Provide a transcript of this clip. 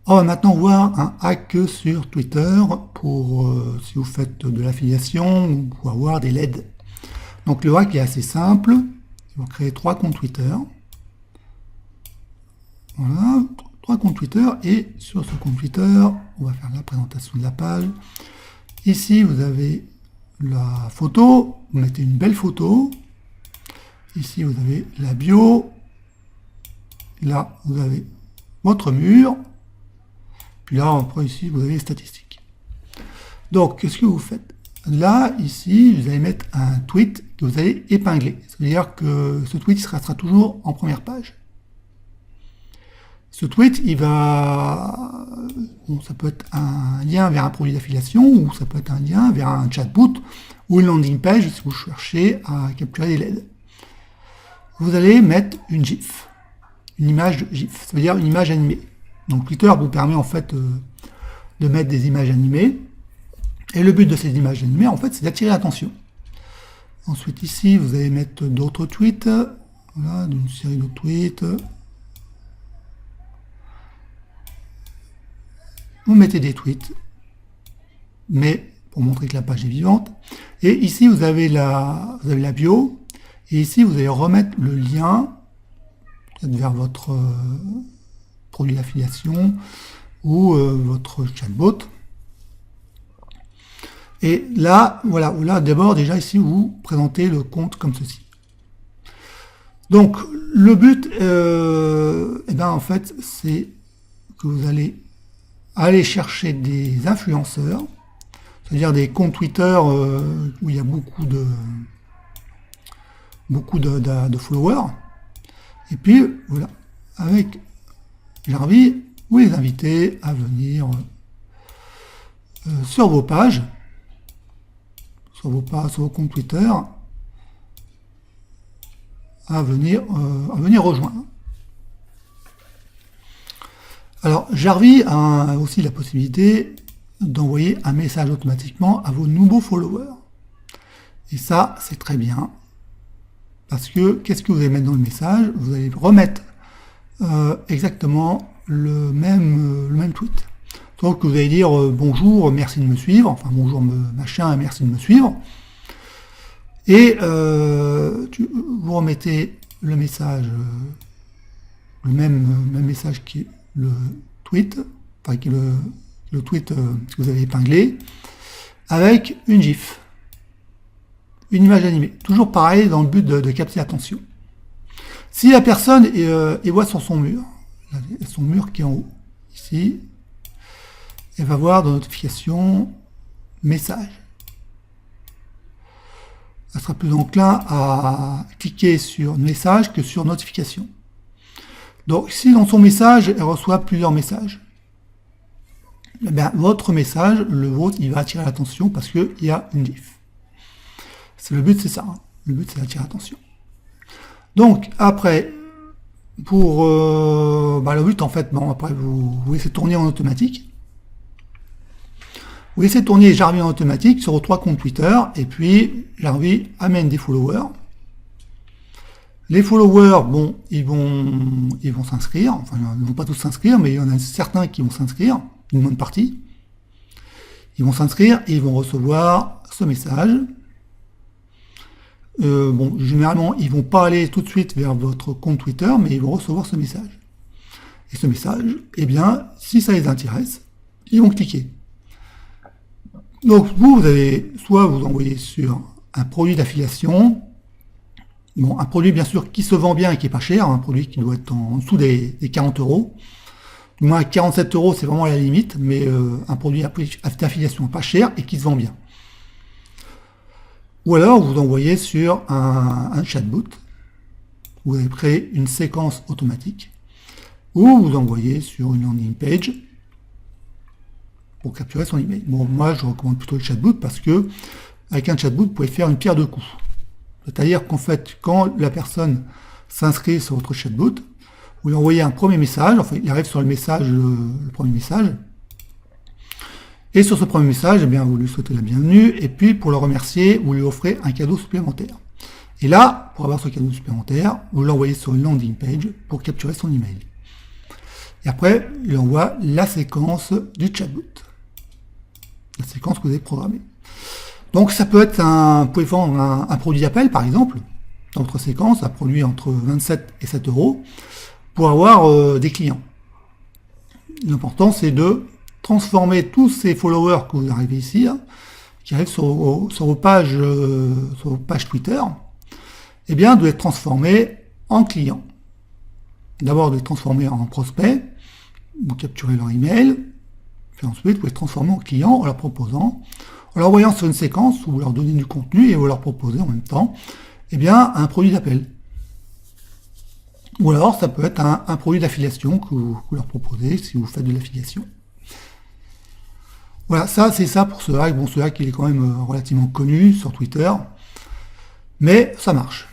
On va maintenant voir un hack sur Twitter pour si vous faites de l'affiliation ou pour avoir des LED. Donc le hack est assez simple. Vous créez 3 comptes Twitter. Voilà, 3 comptes Twitter, et sur ce compte Twitter, on va faire la présentation de la page. Ici, vous avez la photo, vous mettez une belle photo. Ici, vous avez la bio. Là, vous avez votre mur. Puis là, après, ici, vous avez les statistiques. Donc, qu'est-ce que vous faites? Là, ici, vous allez mettre un tweet que vous allez épingler. C'est-à-dire que ce tweet sera toujours en première page. Ce tweet, il va... Bon, ça peut être un lien vers un produit d'affiliation, ou ça peut être un lien vers un chatbot, ou une landing page si vous cherchez à capturer des LED. Vous allez mettre une GIF, une image de GIF, ça veut dire une image animée. Donc Twitter vous permet en fait de mettre des images animées, et le but de ces images animées, en fait, c'est d'attirer l'attention. Ensuite, ici, vous allez mettre d'autres tweets, voilà, d'une série de tweets. Vous mettez des tweets, mais pour montrer que la page est vivante. Et ici, vous avez la bio, et ici, vous allez remettre le lien vers votre produit d'affiliation ou votre chatbot. Et là, voilà, là d'abord déjà ici vous présentez le compte comme ceci. Donc le but, en fait, c'est que vous allez aller chercher des influenceurs, c'est-à-dire des comptes Twitter où il y a beaucoup de followers. Et puis voilà, avec Jarvis, vous les invitez à venir sur vos pages, sur vos comptes Twitter, à venir rejoindre. Alors, Jarvis a aussi la possibilité d'envoyer un message automatiquement à vos nouveaux followers. Et ça, c'est très bien. Parce que, qu'est-ce que vous allez mettre dans le message? Vous allez remettre exactement le même tweet. Donc vous allez dire bonjour, merci de me suivre, enfin bonjour machin, merci de me suivre. Et vous remettez le message, le même message qui est le tweet, enfin qui est le tweet que vous avez épinglé, avec une GIF, une image animée. Toujours pareil dans le but de capter l'attention. Si la personne voit sur son mur qui est en haut, ici, elle va voir dans notification message. Elle sera plus enclin à cliquer sur message que sur notification. Donc si dans son message, elle reçoit plusieurs messages, eh bien, votre message, le vôtre, il va attirer l'attention parce qu'il y a une GIF. Le but, c'est ça. Hein. Le but, c'est d'attirer l'attention. Donc après, pour le but, en fait, après vous laissez tourner en automatique. Vous laissez tourner Jarvis en automatique sur vos 3 comptes Twitter, et puis Jarvis amène des followers. Les followers, bon, ils vont s'inscrire, enfin ils ne vont pas tous s'inscrire, mais il y en a certains qui vont s'inscrire, une bonne partie. Ils vont s'inscrire et ils vont recevoir ce message. Généralement, ils vont pas aller tout de suite vers votre compte Twitter, mais ils vont recevoir ce message. Et ce message, eh bien, si ça les intéresse, ils vont cliquer. Donc, vous allez soit vous envoyer sur un produit d'affiliation, un produit bien sûr qui se vend bien et qui est pas cher, un produit qui doit être en dessous des 40 €. Du moins 47 €, c'est vraiment la limite, mais un produit d'affiliation pas cher et qui se vend bien. Ou alors vous envoyez sur un chatbot, vous avez créé une séquence automatique, ou vous envoyez sur une landing page pour capturer son email. Bon, moi je recommande plutôt le chatbot parce que avec un chatbot, vous pouvez faire une pierre deux coups. C'est-à-dire qu'en fait, quand la personne s'inscrit sur votre chatbot, vous lui envoyez un premier message, enfin il arrive sur le premier message, et sur ce premier message, eh bien, vous lui souhaitez la bienvenue, et puis pour le remercier, vous lui offrez un cadeau supplémentaire. Et là, pour avoir ce cadeau supplémentaire, vous l'envoyez sur une landing page pour capturer son email. Et après, il envoie la séquence du chatbot. La séquence que vous avez programmée. Donc ça peut être vous pouvez vendre un produit d'appel, par exemple, dans votre séquence, un produit entre 27 et 7 euros, pour avoir des clients. L'important, c'est de transformer tous ces followers que vous arrivez ici, qui arrivent sur vos pages Twitter, eh bien, de les transformer en clients. D'abord, de les transformer en prospects, vous capturez leur email, puis ensuite, vous les transformer en clients en leur proposant, en leur envoyant sur une séquence où vous leur donnez du contenu et vous leur proposez en même temps, eh bien, un produit d'appel. Ou alors, ça peut être un produit d'affiliation que vous leur proposez si vous faites de l'affiliation. Voilà, ça, c'est ça pour ce hack. Bon, ce hack, il est quand même relativement connu sur Twitter, mais ça marche.